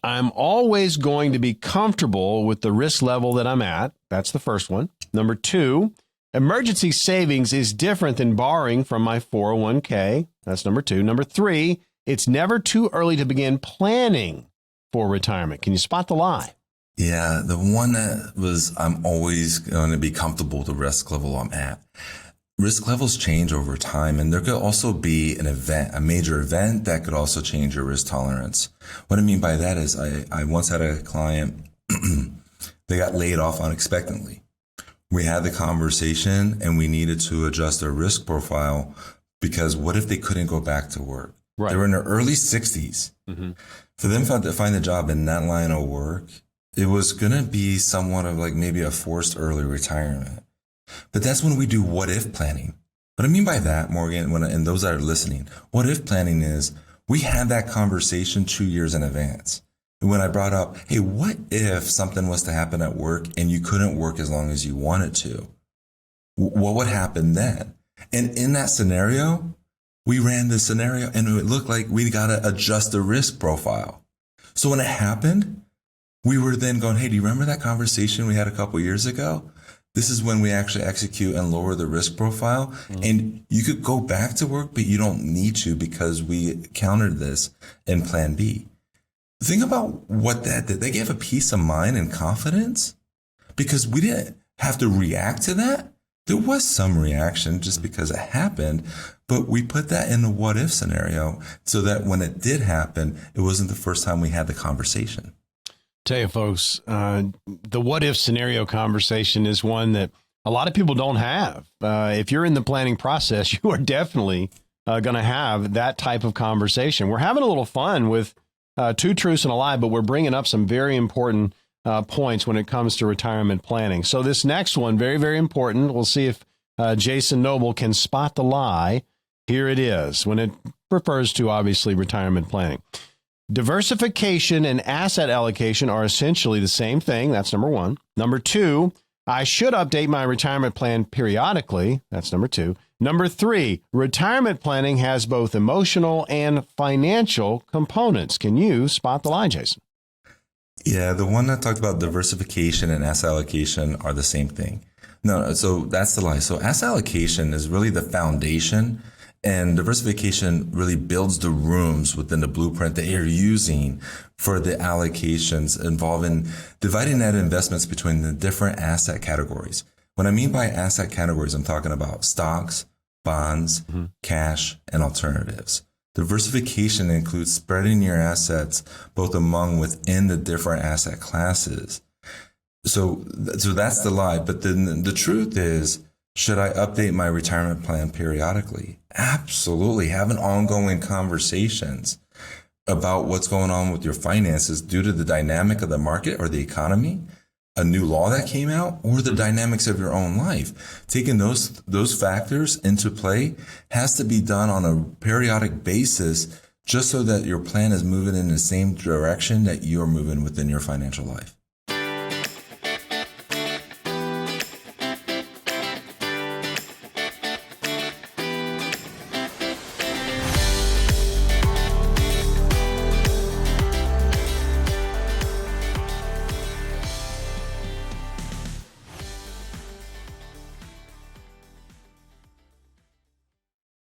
I'm always going to be comfortable with the risk level that I'm at. That's the first one. Number 2, emergency savings is different than borrowing from my 401k. That's number 2. Number 3, it's never too early to begin planning for retirement. Can you spot the lie? Yeah, the one that was, I'm always going to be comfortable with the risk level I'm at. Risk levels change over time, and there could also be an event, a major event that could also change your risk tolerance. What I mean by that is I once had a client, they got laid off unexpectedly. We had the conversation and we needed to adjust their risk profile because what if they couldn't go back to work? Right. They were in their early 60s. Mm-hmm. For them to find a job in that line of work, it was going to be somewhat of like maybe a forced early retirement. But that's when we do what if planning. What I mean by that, Morgan, and those that are listening, what if planning is we had that conversation 2 years in advance. And when I brought up, hey, what if something was to happen at work and you couldn't work as long as you wanted to? What would happen then? And in that scenario, we ran the scenario and it looked like we got to adjust the risk profile. So when it happened, we were then going, hey, do you remember that conversation we had a couple years ago? This is when we actually execute and lower the risk profile. Mm-hmm. And you could go back to work, but you don't need to because we countered this in plan B. Think about what that did. They gave a peace of mind and confidence because we didn't have to react to that. There was some reaction just because it happened, but we put that in the what if scenario so that when it did happen, it wasn't the first time we had the conversation. Tell you folks, the what if scenario conversation is one that a lot of people don't have. If you're in the planning process, you are definitely going to have that type of conversation. We're having a little fun with 2 truths and a lie, but we're bringing up some very important points when it comes to retirement planning. So this next one, very, very important. We'll see if Jason Noble can spot the lie. Here it is when it refers to, obviously, retirement planning. Diversification and asset allocation are essentially the same thing. That's number 1. Number 2, I should update my retirement plan periodically. That's number 2. Number 3, retirement planning has both emotional and financial components. Can you spot the lie, Jason? Yeah, the one that talked about diversification and asset allocation are the same thing. No, so that's the lie. So asset allocation is really the foundation, and diversification really builds the rooms within the blueprint that you're using for the allocations involving dividing that investments between the different asset categories. What I mean by asset categories, I'm talking about stocks, bonds, cash, and alternatives. Diversification includes spreading your assets both among within the different asset classes. So that's the lie. But then the truth is, should I update my retirement plan periodically? Absolutely. Having ongoing conversations about what's going on with your finances due to the dynamic of the market or the economy, a new law that came out, or the dynamics of your own life. Taking those factors into play has to be done on a periodic basis just so that your plan is moving in the same direction that you're moving within your financial life.